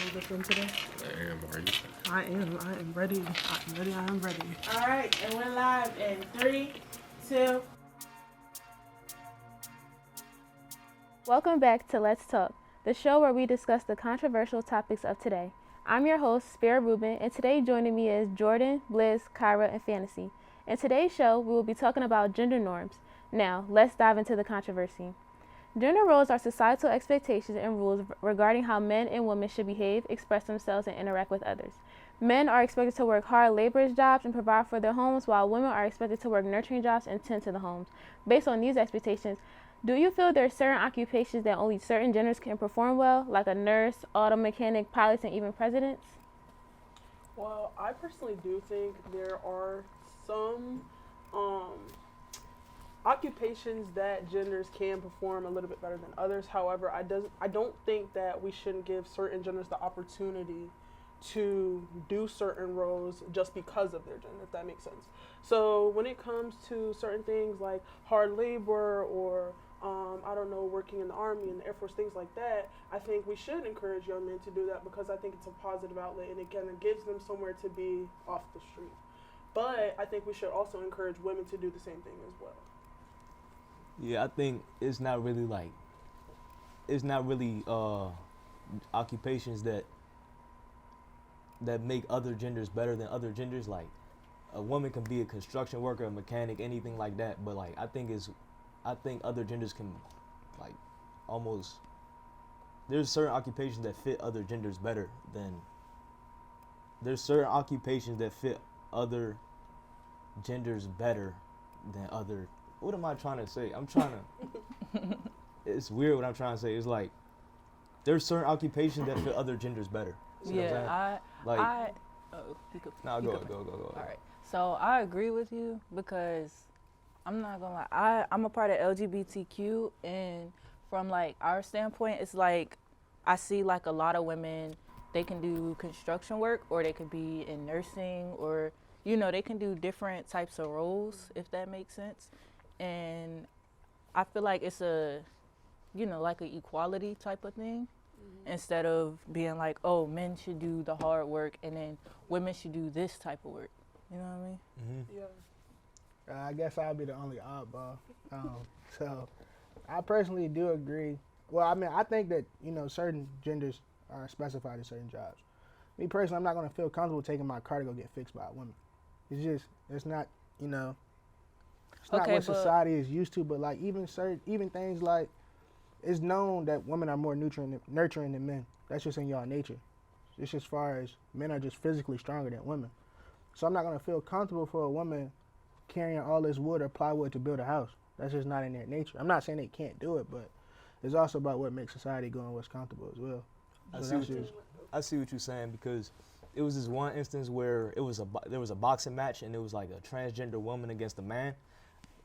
ready to film today? I am. Are you? I am ready. I am ready. All right, and we're live in 3, 2. Welcome back to Let's Talk, the show where we discuss the controversial topics of today. I'm your host, Spira Rubin, and today joining me is Jordan, Bliss, Kyra, and Fantasy. In today's show, we will be talking about gender norms. Now, let's dive into the controversy. Gender roles are societal expectations and rules regarding how men and women should behave, express themselves, and interact with others. Men are expected to work hard, laborious jobs, and provide for their homes, while women are expected to work nurturing jobs and tend to the homes. Based on these expectations, do you feel there are certain occupations that only certain genders can perform well, like a nurse, auto mechanic, pilots, and even presidents? Well, I personally do think there are some occupations that genders can perform a little bit better than others. However, I don't think that we shouldn't give certain genders the opportunity to do certain roles just because of their gender, if that makes sense. So when it comes to certain things like hard labor or I don't know, working in the Army and the Air Force, things like that, I think we should encourage young men to do that because I think it's a positive outlet and it kind of gives them somewhere to be off the street. But I think we should also encourage women to do the same thing as well. Yeah, I think it's not really occupations that make other genders better than other genders. Like a woman can be a construction worker, a mechanic, anything like that. But like I think other genders can like almost. There's certain occupations that fit other genders better than. There's certain occupations that fit other genders better than other. What am I trying to say? It's weird what I'm trying to say. It's like there's certain occupations that fit other genders better. See what I'm saying? Go. All right. So I agree with you because I'm not gonna lie. I'm a part of LGBTQ, and from like our standpoint, it's like I see like a lot of women. They can do construction work, or they could be in nursing, or they can do different types of roles, if that makes sense. And I feel like it's a, like an equality type of thing, instead of being like, oh, men should do the hard work and then women should do this type of work. You know what I mean? Mm-hmm. Yeah. I guess I'll be the only oddball. So I personally do agree. Well, I mean, I think that, certain genders are specified in certain jobs. Me personally, I'm not going to feel comfortable taking my car to go get fixed by a woman. It's not, it's not what society is used to, but like even things like, it's known that women are more nurturing than men. That's just in y'all nature. It's as far as men are just physically stronger than women. So I'm not going to feel comfortable for a woman carrying all this wood or plywood to build a house. That's just not in their nature. I'm not saying they can't do it, but it's also about what makes society go and what's comfortable as well. I see what you're saying, because it was this one instance where there was a boxing match and it was like a transgender woman against a man.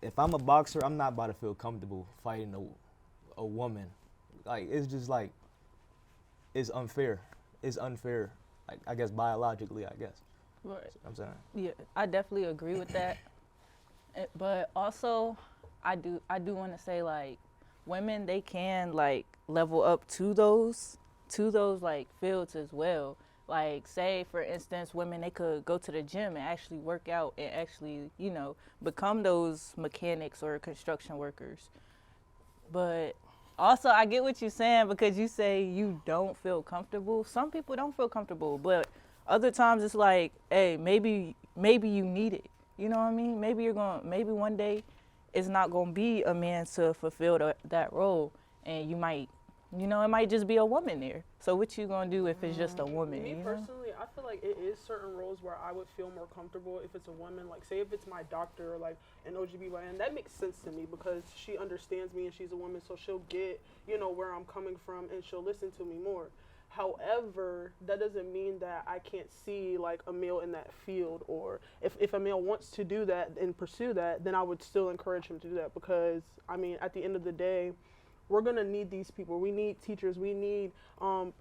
If I'm a boxer, I'm not about to feel comfortable fighting a woman. Like, it's just like, it's unfair. It's unfair, like, I guess biologically, I guess. Right. That's what I'm saying. Yeah, I definitely agree with that. But also, I do want to say, like, women, they can like level up to those like fields as well. Like, say for instance, women, they could go to the gym and actually work out and actually, become those mechanics or construction workers. But also, I get what you're saying, because you say you don't feel comfortable. Some people don't feel comfortable, but other times it's like, hey, maybe you need it. You know what I mean? Maybe one day it's not gonna be a man to fulfill that role, and you might, it might just be a woman there. So what you gonna do if it's just a woman? Me personally, I feel like it is certain roles where I would feel more comfortable if it's a woman. Like, say if it's my doctor or like an OGBYN, that makes sense to me because she understands me and she's a woman, so she'll get, where I'm coming from and she'll listen to me more. However, that doesn't mean that I can't see like a male in that field, or if a male wants to do that and pursue that, then I would still encourage him to do that, because I mean, at the end of the day, we're going to need these people. We need teachers. We need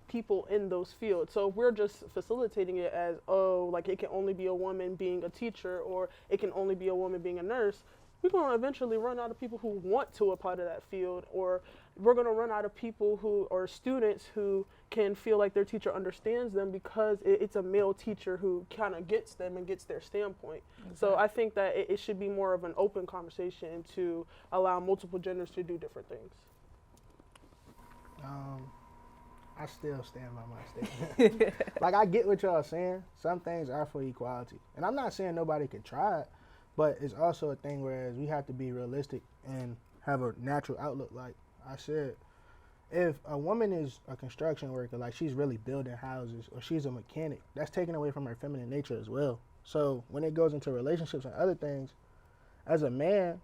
people in those fields. So if we're just facilitating it as, like it can only be a woman being a teacher, or it can only be a woman being a nurse, we're going to eventually run out of people who want to apply to that field, or we're going to run out of people who, or students who can feel like their teacher understands them because it's a male teacher who kind of gets them and gets their standpoint. So I think that it should be more of an open conversation to allow multiple genders to do different things. I still stand by my statement. Like, I get what y'all saying. Some things are for equality. And I'm not saying nobody can try it, but it's also a thing whereas we have to be realistic and have a natural outlook. Like I said, if a woman is a construction worker, like she's really building houses, or she's a mechanic, that's taken away from her feminine nature as well. So when it goes into relationships and other things, as a man,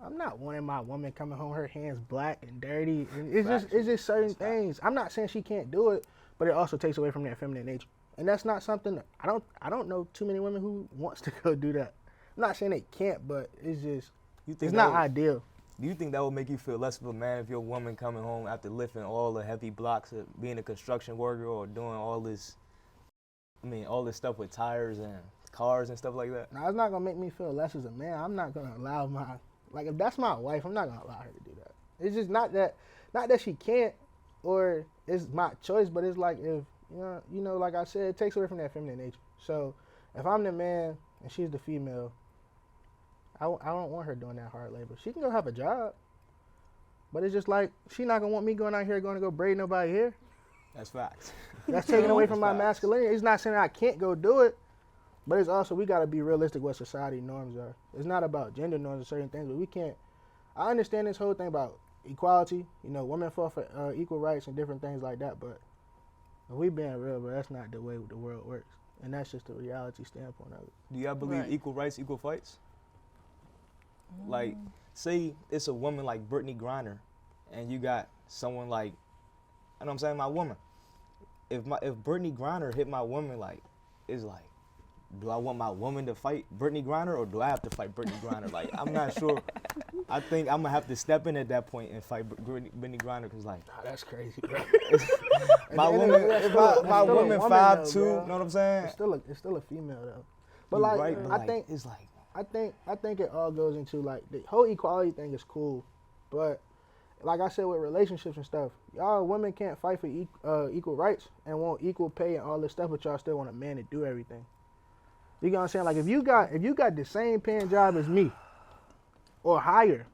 I'm not wanting my woman coming home, her hands black and dirty. And it's just certain things. I'm not saying she can't do it, but it also takes away from that feminine nature. And that's not something that I don't know too many women who wants to go do that. I'm not saying they can't, but it's just it's not ideal. Do you think that would make you feel less of a man if your woman coming home after lifting all the heavy blocks of being a construction worker or doing all this stuff with tires and cars and stuff like that? Now, it's not gonna make me feel less as a man. I'm not gonna allow if that's my wife, I'm not gonna allow her to do that. It's just not that she can't or it's my choice, but it's like if you know, like I said, it takes away from that feminine nature. So if I'm the man and she's the female, I don't want her doing that hard labor. She can go have a job, but it's just like she's not gonna want me going out here going to go braid nobody hair. That's facts. That's taking away from my masculinity. It's not saying I can't go do it, but it's also we gotta be realistic what society norms are. It's not about gender norms or certain things, but we can't. I understand this whole thing about equality. You know, women fought for equal rights and different things like that, but if we being real, but that's not the way the world works, and that's just the reality standpoint of it. Do y'all believe equal rights, equal fights? Like, say it's a woman like Brittany Griner, and you got someone like, you know what I'm saying, my woman. If Brittany Griner hit my woman, like, it's like, do I want my woman to fight Brittany Griner, or do I have to fight Brittany Griner? Like, I'm not sure. I think I'm gonna have to step in at that point and fight Brittany Griner, because like, That's crazy, bro. my woman, my woman 5'2", you know what I'm saying? It's still a female though. But like, right, but I think it's like, I think it all goes into like the whole equality thing is cool, but like I said with relationships and stuff, y'all women can't fight for equal rights and want equal pay and all this stuff, but y'all still want a man to do everything. You know what I'm saying? Like if you got the same paying job as me or higher,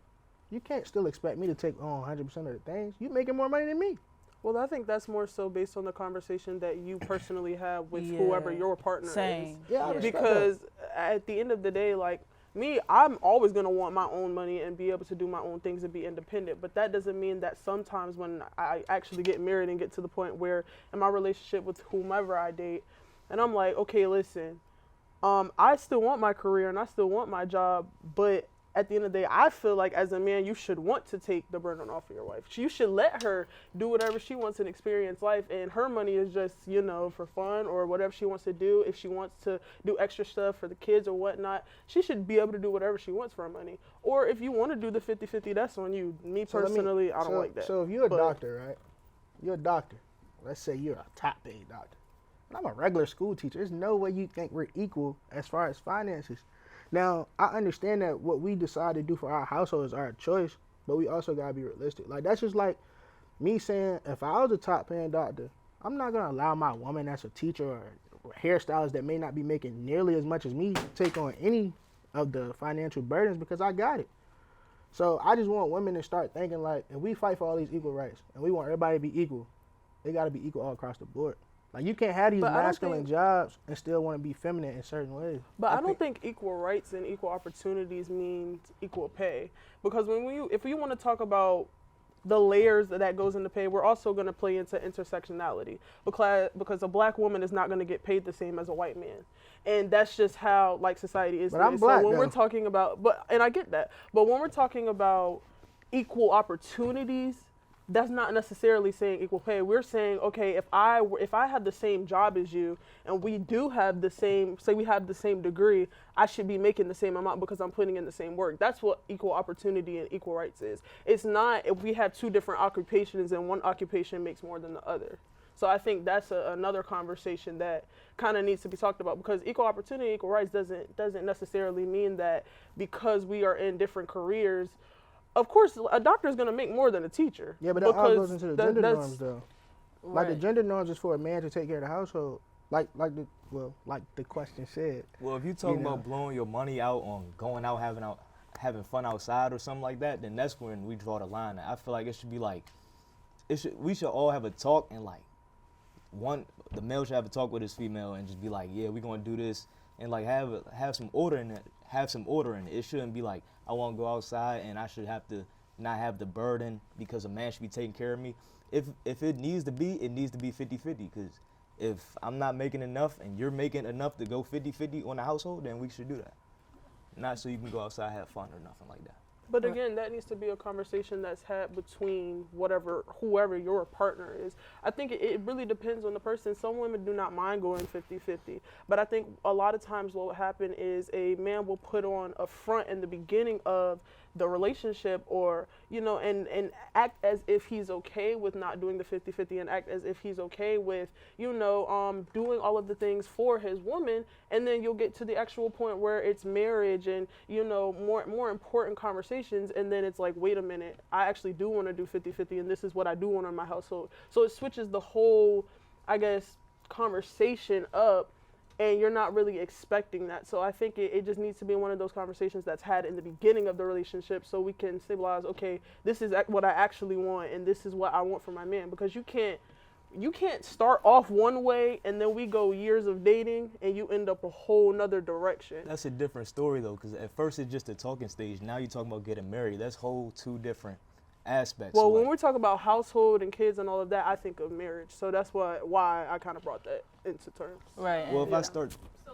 you can't still expect me to take on 100% of the things. You making more money than me. Well, I think that's more so based on the conversation that you personally have with whoever your partner is. Yeah, I respect because at the end of the day, like me, I'm always going to want my own money and be able to do my own things and be independent. But that doesn't mean that sometimes when I actually get married and get to the point where in my relationship with whomever I date, and I'm like, okay, listen, I still want my career and I still want my job, but at the end of the day, I feel like as a man, you should want to take the burden off of your wife. You should let her do whatever she wants and experience life, and her money is just, you know, for fun or whatever she wants to do. If she wants to do extra stuff for the kids or whatnot, she should be able to do whatever she wants for her money. Or if you want to do the 50-50, that's on you. Me personally, I don't like that. So if you're a doctor, right? You're a doctor. Let's say you're a top paid doctor. And I'm a regular school teacher. There's no way you think we're equal as far as finances. Now, I understand that what we decide to do for our household is our choice, but we also got to be realistic. Like, that's just like me saying, if I was a top-paying doctor, I'm not going to allow my woman that's a teacher or hairstylist that may not be making nearly as much as me to take on any of the financial burdens because I got it. So I just want women to start thinking, like, if we fight for all these equal rights and we want everybody to be equal, they got to be equal all across the board. Like, you can't have these masculine jobs and still want to be feminine in certain ways. But I don't think equal rights and equal opportunities means equal pay. Because if we want to talk about the layers that goes into pay, we're also going to play into intersectionality. Because a black woman is not going to get paid the same as a white man. And that's just how, like, society is. But I'm black, so when we're talking about, and I get that. But when we're talking about equal opportunities, that's not necessarily saying equal pay. We're saying, okay, if I had the same job as you and we do have the same, say we have the same degree, I should be making the same amount because I'm putting in the same work. That's what equal opportunity and equal rights is. It's not if we have two different occupations and one occupation makes more than the other. So I think that's another conversation that kind of needs to be talked about, because equal opportunity, equal rights doesn't necessarily mean that because we are in different careers. Of course, a doctor is going to make more than a teacher. Yeah, but that all goes into the gender norms, though. Like the Right. gender norms is for a man to take care of the household. Like the question said. Well, if you talk You know. about blowing your money out on going out having fun outside or something like that, then that's when we draw the line. I feel like it should be like, we should all have a talk, and like the male should have a talk with his female and just be like, yeah, we're gonna do this, and like have some order in it. Have some order in it. It shouldn't be like, I want to go outside and I should have to not have the burden because a man should be taking care of me. If it needs to be, it needs to be 50-50, because if I'm not making enough and you're making enough to go 50-50 on the household, then we should do that. Not so you can go outside, have fun or nothing like that. But again, that needs to be a conversation that's had between whoever your partner is. I think it really depends on the person. Some women do not mind going 50-50. But I think a lot of times what will happen is a man will put on a front in the beginning of the relationship, or, and act as if he's okay with not doing the 50-50, and act as if he's okay with, doing all of the things for his woman. And then you'll get to the actual point where it's marriage and, more important conversations. And then it's like, wait a minute, I actually do want to do 50-50, and this is what I do want in my household. So it switches the whole, I guess, conversation up, and you're not really expecting that. So I think it just needs to be one of those conversations that's had in the beginning of the relationship, so we can stabilize, okay, this is what I actually want, and this is what I want for my man. Because you can't start off one way and then we go years of dating and you end up a whole nother direction. That's a different story though, because at first it's just a talking stage. Now you're talking about getting married. That's whole two different aspects. Well, when we're talking about household and kids and all of that, I think of marriage. So that's why I kind of brought that into terms. Right. Well, if and I start, So